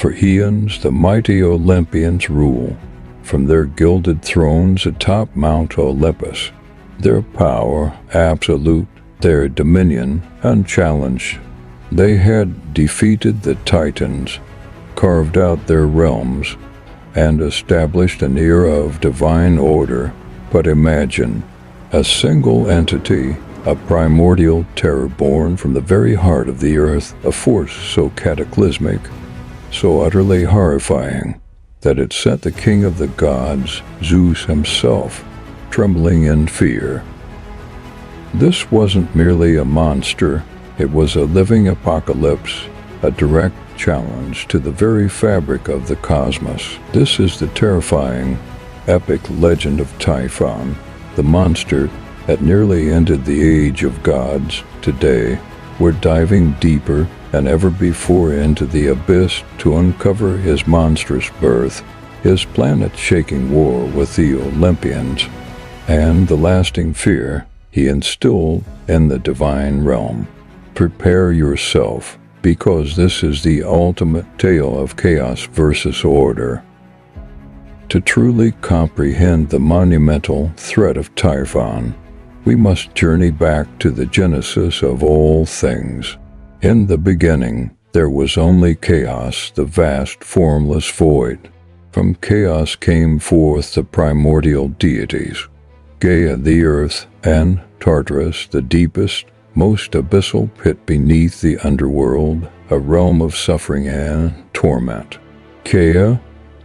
For eons the mighty Olympians rule from their gilded thrones atop Mount Olympus, their power absolute, their dominion unchallenged. They had defeated the Titans, carved out their realms, and established an era of divine order. But imagine a single entity, a primordial terror born from the very heart of the earth, a force so cataclysmic, so utterly horrifying, that it set the king of the gods, Zeus himself, trembling in fear. This wasn't merely a monster, it was a living apocalypse, a direct challenge to the very fabric of the cosmos. This is the terrifying, epic legend of Typhon, the monster that nearly ended the age of gods. Today, we're diving deeper than ever before into the abyss to uncover his monstrous birth, his planet-shaking war with the Olympians, and the lasting fear he instilled in the divine realm. Prepare yourself, because this is the ultimate tale of chaos versus order. To truly comprehend the monumental threat of Typhon, we must journey back to the genesis of all things. In the beginning, there was only chaos, the vast formless void. From chaos came forth the primordial deities, Gaia the earth, and Tartarus, the deepest, most abyssal pit beneath the underworld, a realm of suffering and torment. Gaia,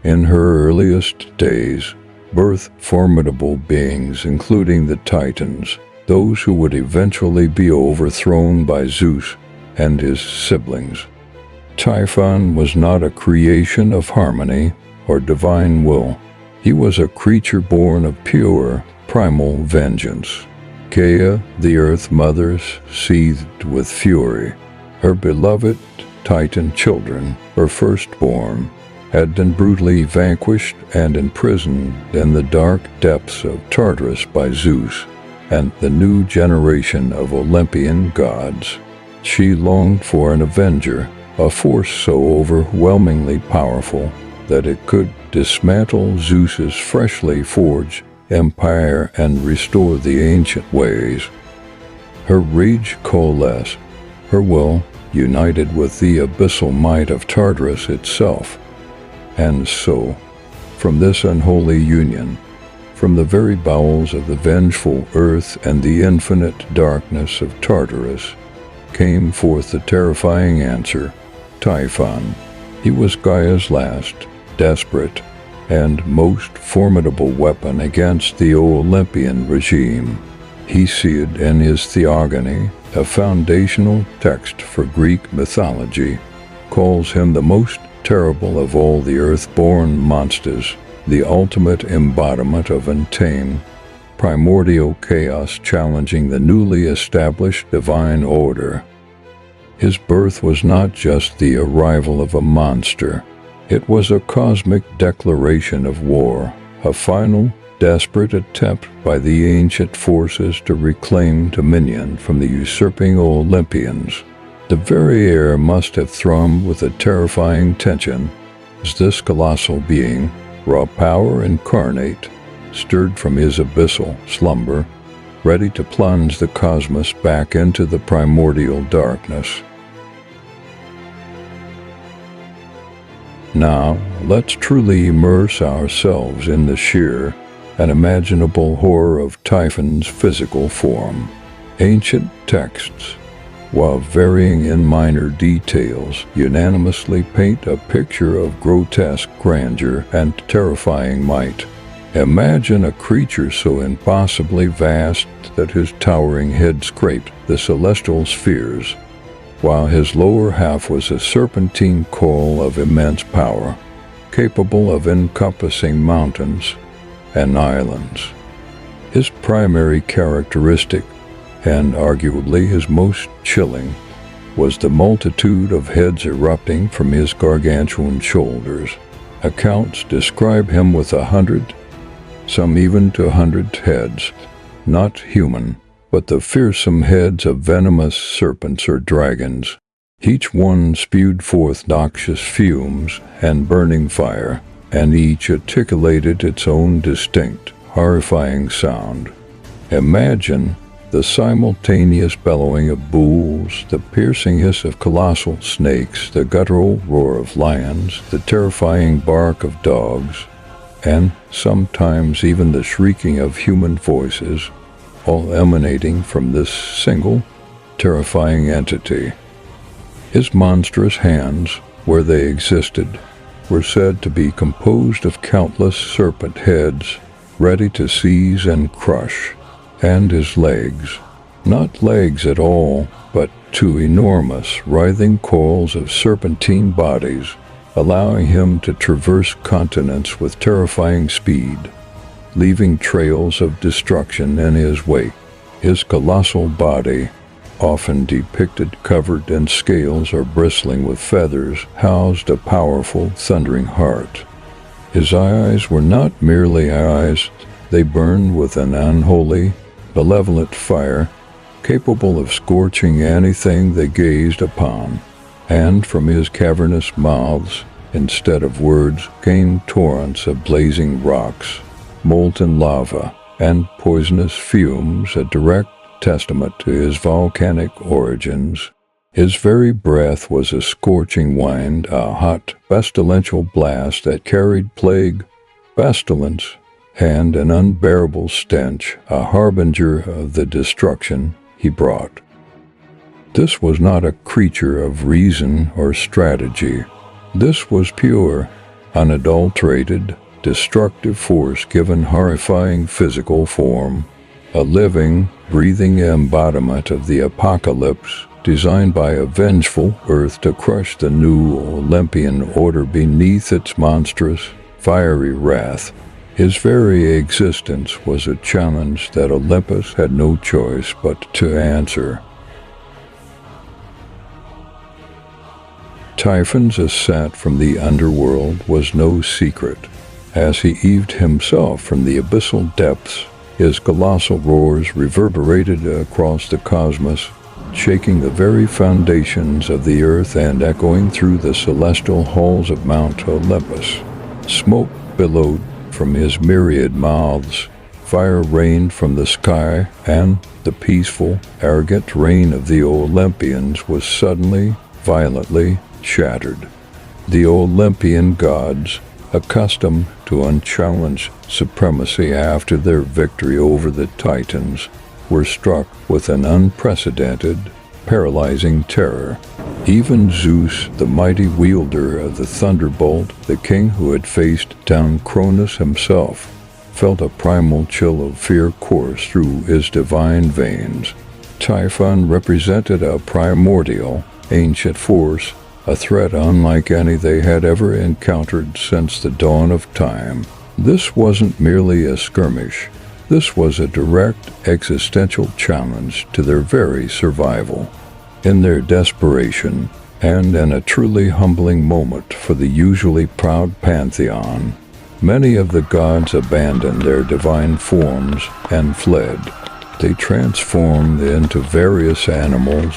in her earliest days, birthed formidable beings, including the Titans, those who would eventually be overthrown by Zeus and his siblings. Typhon was not a creation of harmony or divine will. He was a creature born of pure, primal vengeance. Gaia, the Earth Mother, seethed with fury. Her beloved Titan children, her firstborn, had been brutally vanquished and imprisoned in the dark depths of Tartarus by Zeus and the new generation of Olympian gods. She longed for an avenger, a force so overwhelmingly powerful that it could dismantle Zeus's freshly forged empire and restore the ancient ways. Her rage coalesced, her will united with the abyssal might of Tartarus itself. And so, from this unholy union, from the very bowels of the vengeful earth and the infinite darkness of Tartarus, came forth the terrifying answer, Typhon. He was Gaia's last, desperate, and most formidable weapon against the Olympian regime. Hesiod, in his Theogony, a foundational text for Greek mythology, calls him the most terrible of all the earth-born monsters, the ultimate embodiment of untamed, primordial chaos challenging the newly established divine order. His birth was not just the arrival of a monster. It was a cosmic declaration of war, a final, desperate attempt by the ancient forces to reclaim dominion from the usurping Olympians. The very air must have thrummed with a terrifying tension as this colossal being, raw power incarnate, stirred from his abyssal slumber, ready to plunge the cosmos back into the primordial darkness. Now, let's truly immerse ourselves in the sheer, unimaginable horror of Typhon's physical form. Ancient texts, while varying in minor details, unanimously paint a picture of grotesque grandeur and terrifying might. Imagine a creature so impossibly vast that his towering head scraped the celestial spheres, while his lower half was a serpentine coil of immense power, capable of encompassing mountains and islands. His primary characteristic, and arguably his most chilling, was the multitude of heads erupting from his gargantuan shoulders. Accounts describe him with 100, some even to 100 heads, not human, but the fearsome heads of venomous serpents or dragons. Each one spewed forth noxious fumes and burning fire, and each articulated its own distinct, horrifying sound. Imagine the simultaneous bellowing of bulls, the piercing hiss of colossal snakes, the guttural roar of lions, the terrifying bark of dogs, and sometimes even the shrieking of human voices, all emanating from this single, terrifying entity. His monstrous hands, where they existed, were said to be composed of countless serpent heads, ready to seize and crush, and his legs, not legs at all, but two enormous, writhing coils of serpentine bodies, allowing him to traverse continents with terrifying speed, leaving trails of destruction in his wake. His colossal body, often depicted covered in scales or bristling with feathers, housed a powerful, thundering heart. His eyes were not merely eyes, they burned with an unholy, malevolent fire, capable of scorching anything they gazed upon, and from his cavernous mouths, instead of words, came torrents of blazing rocks, molten lava, and poisonous fumes, a direct testament to his volcanic origins. His very breath was a scorching wind, a hot, pestilential blast that carried plague, pestilence, and an unbearable stench, a harbinger of the destruction he brought. This was not a creature of reason or strategy. This was pure, unadulterated, destructive force given horrifying physical form, a living, breathing embodiment of the apocalypse, designed by a vengeful Earth to crush the new Olympian order beneath its monstrous, fiery wrath. His very existence was a challenge that Olympus had no choice but to answer. Typhon's ascent from the underworld was no secret. As he heaved himself from the abyssal depths, his colossal roars reverberated across the cosmos, shaking the very foundations of the earth and echoing through the celestial halls of Mount Olympus. Smoke billowed from his myriad mouths, fire rained from the sky, and the peaceful, arrogant reign of the Olympians was suddenly, violently shattered. The Olympian gods, accustomed to unchallenged supremacy after their victory over the Titans, were struck with an unprecedented, paralyzing terror. Even Zeus, the mighty wielder of the thunderbolt, the king who had faced down Cronus himself, felt a primal chill of fear course through his divine veins. Typhon represented a primordial, ancient force, a threat unlike any they had ever encountered since the dawn of time. This wasn't merely a skirmish. This was a direct existential challenge to their very survival. In their desperation, and in a truly humbling moment for the usually proud pantheon, many of the gods abandoned their divine forms and fled. They transformed into various animals,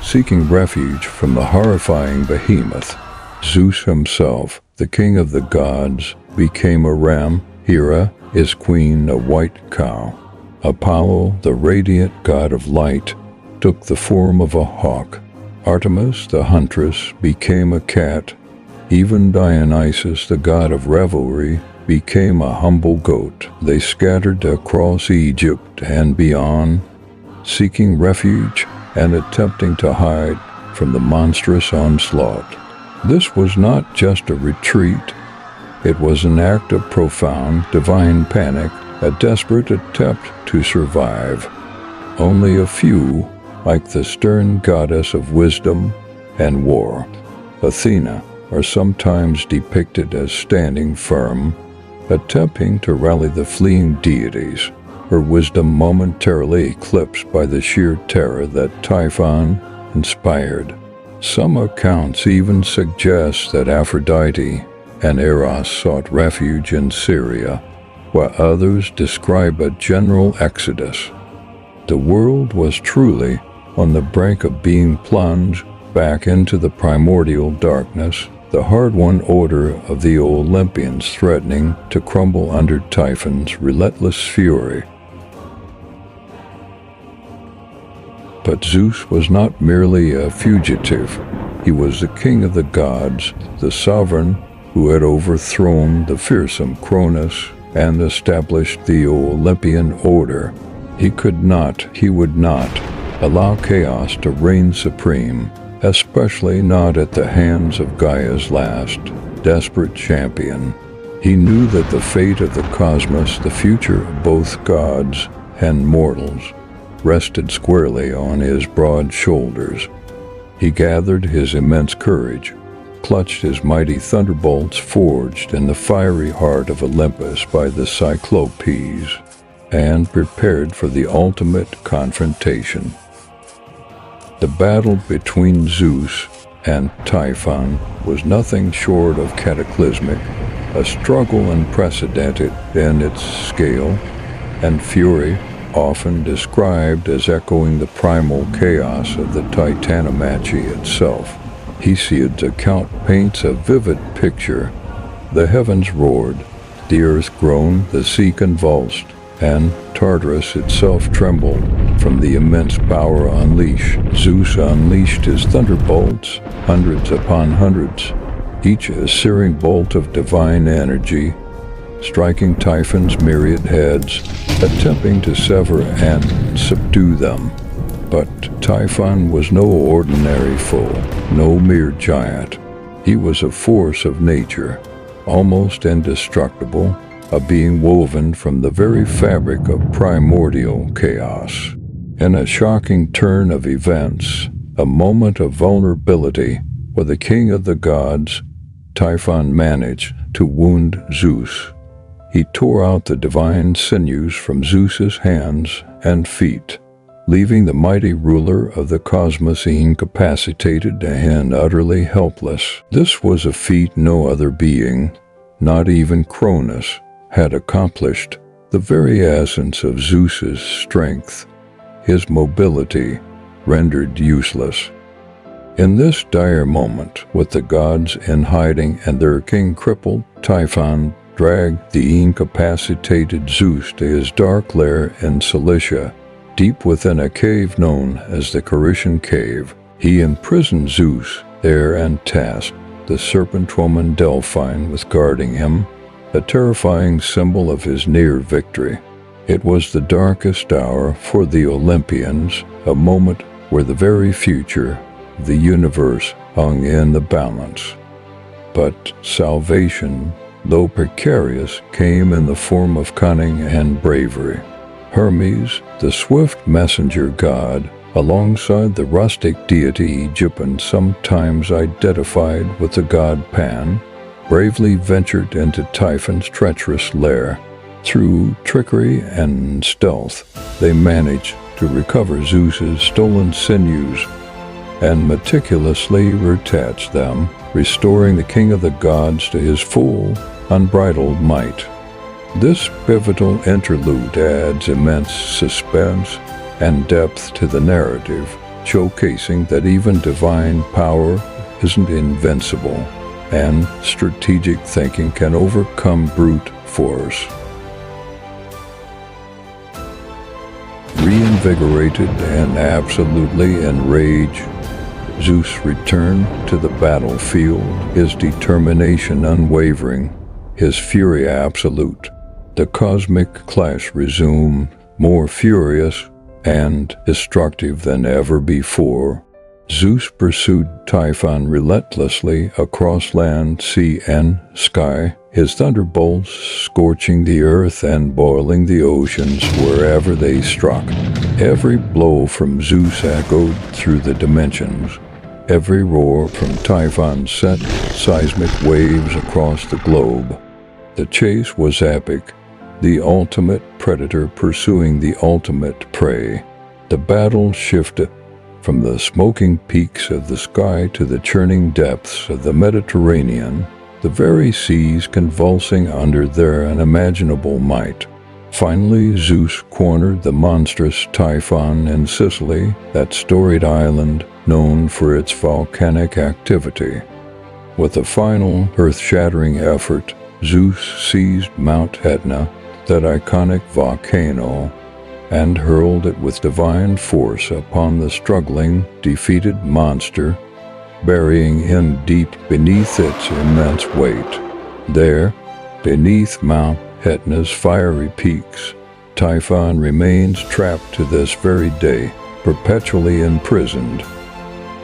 seeking refuge from the horrifying behemoth. Zeus himself, the king of the gods, became a ram. Hera, his queen, a white cow. Apollo, the radiant god of light, took the form of a hawk. Artemis, the huntress, became a cat. Even Dionysus, the god of revelry, became a humble goat. They scattered across Egypt and beyond, seeking refuge and attempting to hide from the monstrous onslaught. This was not just a retreat. It was an act of profound, divine panic, a desperate attempt to survive. Only a few, like the stern goddess of wisdom and war, Athena, are sometimes depicted as standing firm, attempting to rally the fleeing deities, her wisdom momentarily eclipsed by the sheer terror that Typhon inspired. Some accounts even suggest that Aphrodite and Eros sought refuge in Syria, while others describe a general exodus. The world was truly on the brink of being plunged back into the primordial darkness, the hard-won order of the Olympians threatening to crumble under Typhon's relentless fury. But Zeus was not merely a fugitive. He was the king of the gods, the sovereign who had overthrown the fearsome Cronus and established the Olympian order. He would not allow chaos to reign supreme, especially not at the hands of Gaia's last, desperate champion. He knew that the fate of the cosmos, the future of both gods and mortals, rested squarely on his broad shoulders. He gathered his immense courage, clutched his mighty thunderbolts forged in the fiery heart of Olympus by the Cyclopes, and prepared for the ultimate confrontation. The battle between Zeus and Typhon was nothing short of cataclysmic, a struggle unprecedented in its scale and fury, often described as echoing the primal chaos of the Titanomachia itself. Hesiod's account paints a vivid picture. The heavens roared, the earth groaned, the sea convulsed, and Tartarus itself trembled from the immense power unleashed. Zeus unleashed his thunderbolts, hundreds upon hundreds, each a searing bolt of divine energy, striking Typhon's myriad heads, attempting to sever and subdue them. But Typhon was no ordinary foe, no mere giant. He was a force of nature, almost indestructible, a being woven from the very fabric of primordial chaos. In a shocking turn of events, a moment of vulnerability for the king of the gods, Typhon managed to wound Zeus. He tore out the divine sinews from Zeus's hands and feet, leaving the mighty ruler of the cosmos incapacitated and utterly helpless. This was a feat no other being, not even Cronus, had accomplished. The very essence of Zeus's strength, his mobility, rendered useless. In this dire moment, with the gods in hiding and their king crippled, Typhon dragged the incapacitated Zeus to his dark lair in Cilicia, deep within a cave known as the Carycian Cave. He imprisoned Zeus there and tasked the serpent woman Delphine with guarding him, a terrifying symbol of his near victory. It was the darkest hour for the Olympians, a moment where the very future of the universe hung in the balance. But salvation, though precarious, came in the form of cunning and bravery. Hermes, the swift messenger god, alongside the rustic deity Egyptians sometimes identified with the god Pan, bravely ventured into Typhon's treacherous lair. Through trickery and stealth, they managed to recover Zeus's stolen sinews and meticulously reattach them, restoring the king of the gods to his full, unbridled might. This pivotal interlude adds immense suspense and depth to the narrative, showcasing that even divine power isn't invincible, and strategic thinking can overcome brute force. Reinvigorated and absolutely enraged, Zeus returned to the battlefield, his determination unwavering, his fury absolute. The cosmic clash resumed, more furious and destructive than ever before. Zeus pursued Typhon relentlessly across land, sea, and sky, his thunderbolts scorching the earth and boiling the oceans wherever they struck. Every blow from Zeus echoed through the dimensions. Every roar from Typhon sent seismic waves across the globe. The chase was epic, the ultimate predator pursuing the ultimate prey. The battle shifted from the smoking peaks of the sky to the churning depths of the Mediterranean, the very seas convulsing under their unimaginable might. Finally, Zeus cornered the monstrous Typhon in Sicily, that storied island known for its volcanic activity. With a final earth-shattering effort, Zeus seized Mount Etna, that iconic volcano, and hurled it with divine force upon the struggling, defeated monster, burying him deep beneath its immense weight. There, beneath Mount Etna's fiery peaks, Typhon remains trapped to this very day, perpetually imprisoned.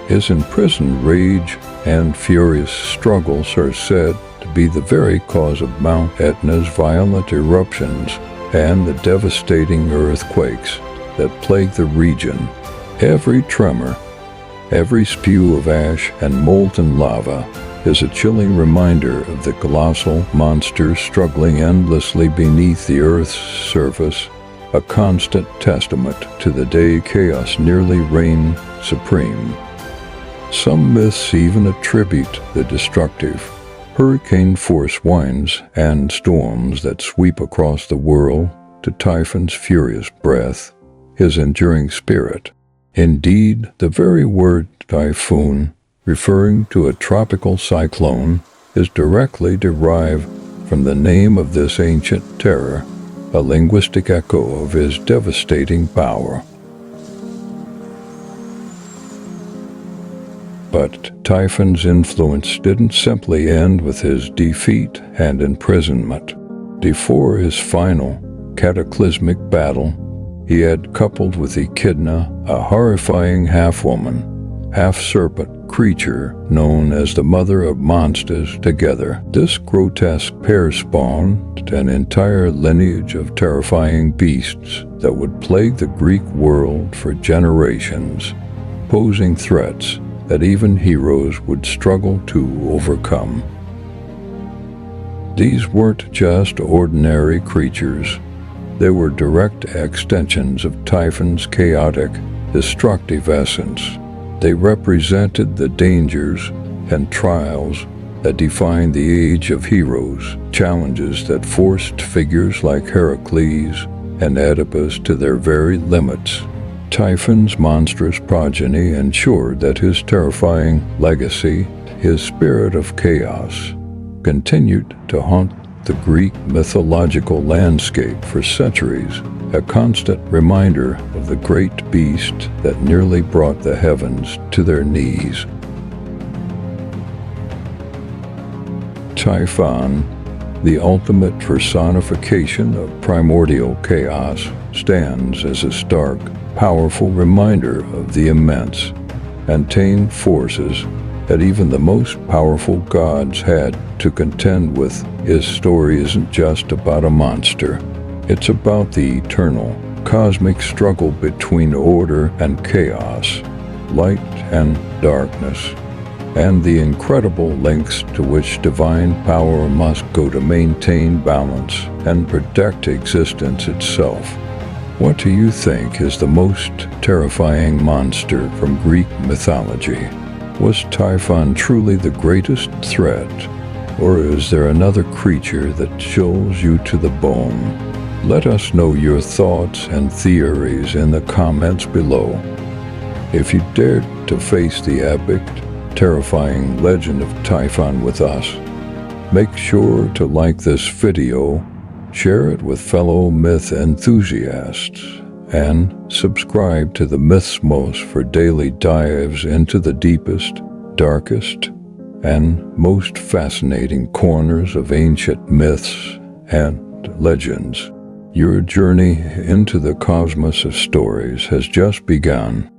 His imprisoned rage and furious struggles are said to be the very cause of Mount Etna's violent eruptions and the devastating earthquakes that plague the region. Every tremor, every spew of ash and molten lava is a chilling reminder of the colossal monster struggling endlessly beneath the Earth's surface, a constant testament to the day chaos nearly reigned supreme. Some myths even attribute the destructive, hurricane-force winds and storms that sweep across the world to Typhon's furious breath, his enduring spirit. Indeed, the very word typhoon, referring to a tropical cyclone, is directly derived from the name of this ancient terror, a linguistic echo of his devastating power. But Typhon's influence didn't simply end with his defeat and imprisonment. Before his final, cataclysmic battle, he had coupled with Echidna a horrifying half-woman, half-serpent creature known as the Mother of Monsters. Together, this grotesque pair spawned an entire lineage of terrifying beasts that would plague the Greek world for generations, posing threats that even heroes would struggle to overcome. These weren't just ordinary creatures. They were direct extensions of Typhon's chaotic, destructive essence. They represented the dangers and trials that defined the age of heroes, challenges that forced figures like Heracles and Oedipus to their very limits. Typhon's monstrous progeny ensured that his terrifying legacy, his spirit of chaos, continued to haunt the Greek mythological landscape for centuries, a constant reminder of the great beast that nearly brought the heavens to their knees. Typhon, the ultimate personification of primordial chaos, stands as a stark, powerful reminder of the immense, untamed forces that even the most powerful gods had to contend with. His story isn't just about a monster. It's about the eternal, cosmic struggle between order and chaos, light and darkness, and the incredible lengths to which divine power must go to maintain balance and protect existence itself. What do you think is the most terrifying monster from Greek mythology? Was Typhon truly the greatest threat, or is there another creature that chills you to the bone? Let us know your thoughts and theories in the comments below. If you dared to face the epic, terrifying legend of Typhon with us, make sure to like this video, share it with fellow myth enthusiasts, and subscribe to the Mythsmos for daily dives into the deepest, darkest, and most fascinating corners of ancient myths and legends. Your journey into the cosmos of stories has just begun.